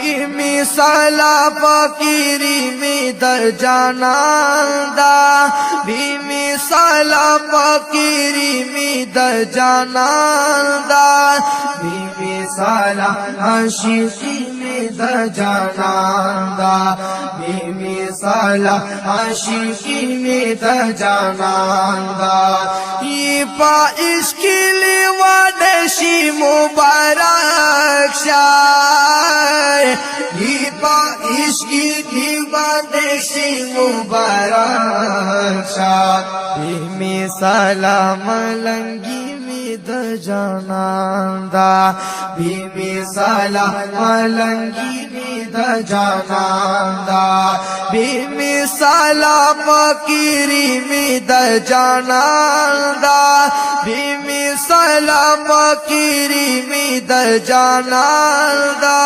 बेमिसाला फकीरी में दर जानांदा बेमिसाला फकीरी में दर जानांदा बेमिसाला आशिकी में दर जानांदा बेमिसाला आशिकी में दर जानांदा ये पाइश के लिए वादशी मुबारक शाय ये पाइश की वादशी मुबारक शाय बेमिसाला मलंगी द जानांदा बेमिसाला मलंगी द जानांदा बेमिसाला फकीरी में द जानांदा बेमिसाला फकीरी में द जानांदा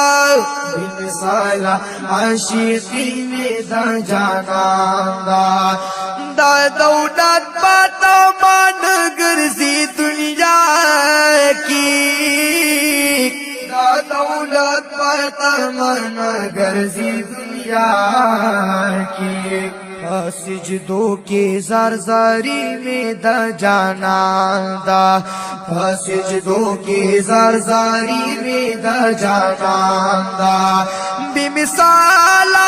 बेमिसाला आशिकी में द जानांदा दा दौलत बाता मान गर्जी दुनिया की दा दौलत बाता मान गर्जी दुनिया की सिजदो के ज़रज़री में द जानांदा सिजदो के ज़रज़री में द जानांदा बेमिसाला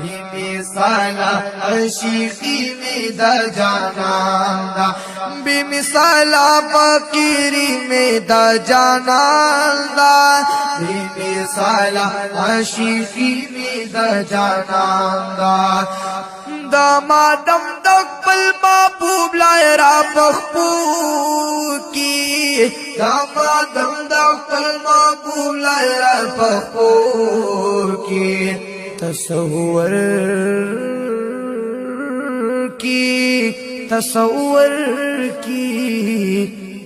बेमिसाला आशिकी में द जानांदा बेमिसाला फकीरी में द जानांदा बेमिसाला आशिकी में द जानांदा दामादम दक्बल महबूब लायरा पखपू की दामादम दक्बल महबूब लायरा पखपू की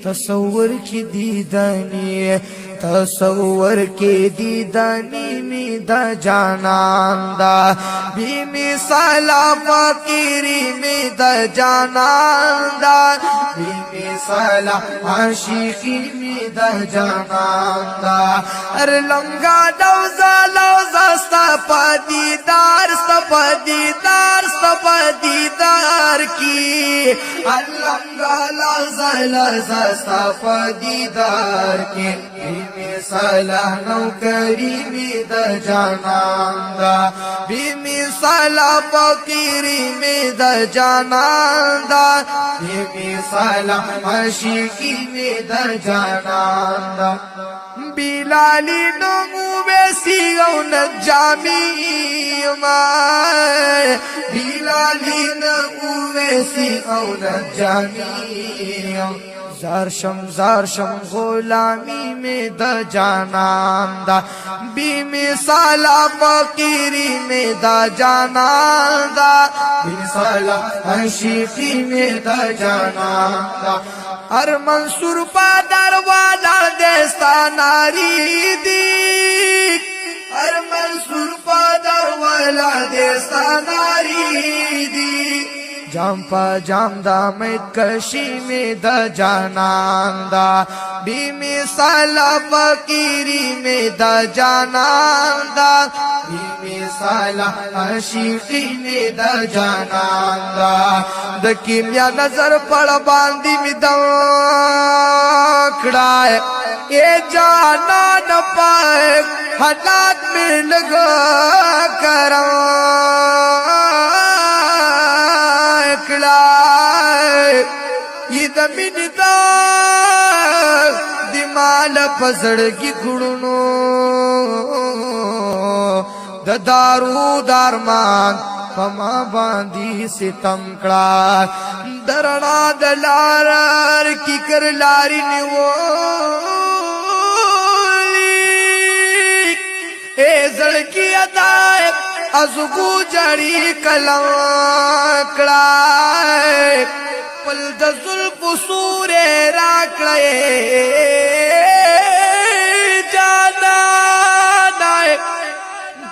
तसव्वुर की दीदानी तसव्वुर के दीदानी में द जानांदा बेमिसाला फकीरी में द जानांदा बेमिसाला आशिकी में द जानांदा अरे लंगा लौजा लौजा सपदीदार की लंगा लौजा लौजा सपदीदार के बेमिसाला नौकरी में द जानांदा बेमिसाला फकीरी में द जानांदा बेमिसाला आशिकी में द जानांदा बिलाली नमू बेसी गौन जामी बिलाली नमू बेसी गौन जामी ज़ारशम गुलामी में द जानांदा बेमिसाला फकीरी में द जानांदा बेमिसाला आशिकी में द जानांदा हर मंसूर पादर वाला देस्ता नारी दी हर मंसूर पादर वाला देस्ता नारी दी जाम्पा जामदा में कशी में द जानांदा बेमिसाला फकीरी में द जानांदा बेमिसाला आशिकी में द जानांदा द किमिया नजर पड़ बांदी में दखड़ाए ये जाना न पाए हालात में लगा करा ये दमिनदा दिमाल पसड़ की खुड़नो दारू दारमान पमा बांधी सितम कड़ा दरना दलार की कर लारी निवो ए जड़की अदाए अजुगु जड़ी कलकड़ा पल दजुल्फ सूरे राकड़े जाना नाए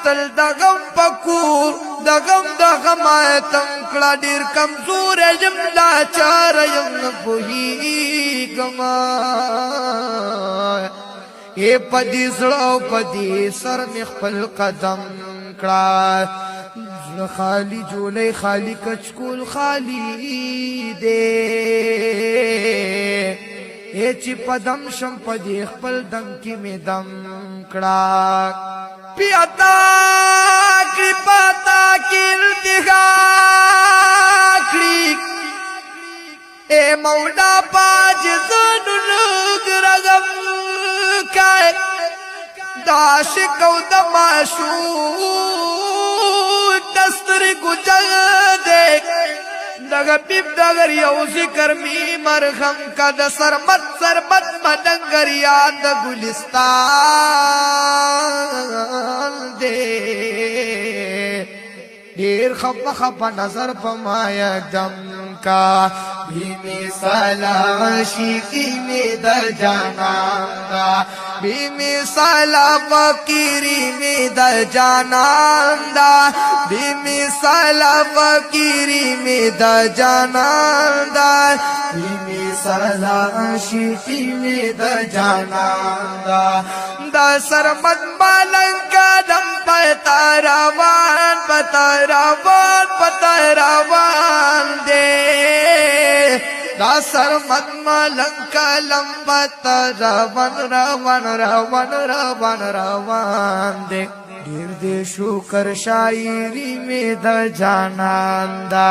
تل دغم پکور دغم دغم آیتم کړه ډیر کمزور یم لاچار یم نه پوهیږم اے پدی زړه او پدی سر می خپل قدم کړه زړه خالی جولې خالی کچکول خالی دے اے چې پدم شم پدی خپل دم کې می دم کړه پیاتا کرپاتا کی التغا کړي اے مولا پاج زنو لوگ رغم کای داشق او دماشوق دستر گجل دیکھ دغه پیپ دغر یو ذکر می مرخم کا د سرمت سرمت مدنگر یاد گلستان دے دیر خپ خپ نظر پمایا دم کا بھی مثال عاشقی میں در جانان دا بھی مثال فقیری میں در جانان دا بھی مثال فقیری میں در جانان دا بھی مثال عاشقی میں در جانان دا دا سرمد مالنگ کا دم پتا روان دے دا سرمد مالنگ کا لمبتا روان دے دیر دے شکر شاعری میں دا جانان دا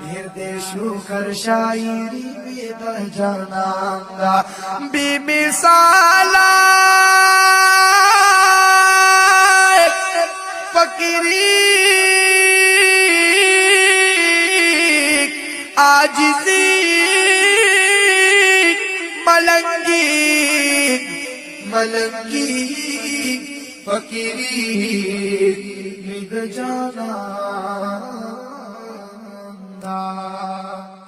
دیر دے شکر شاعری میں دا جانان دا بی مثالا فقیری عاجزی ملنگی فقیری مد جانان دا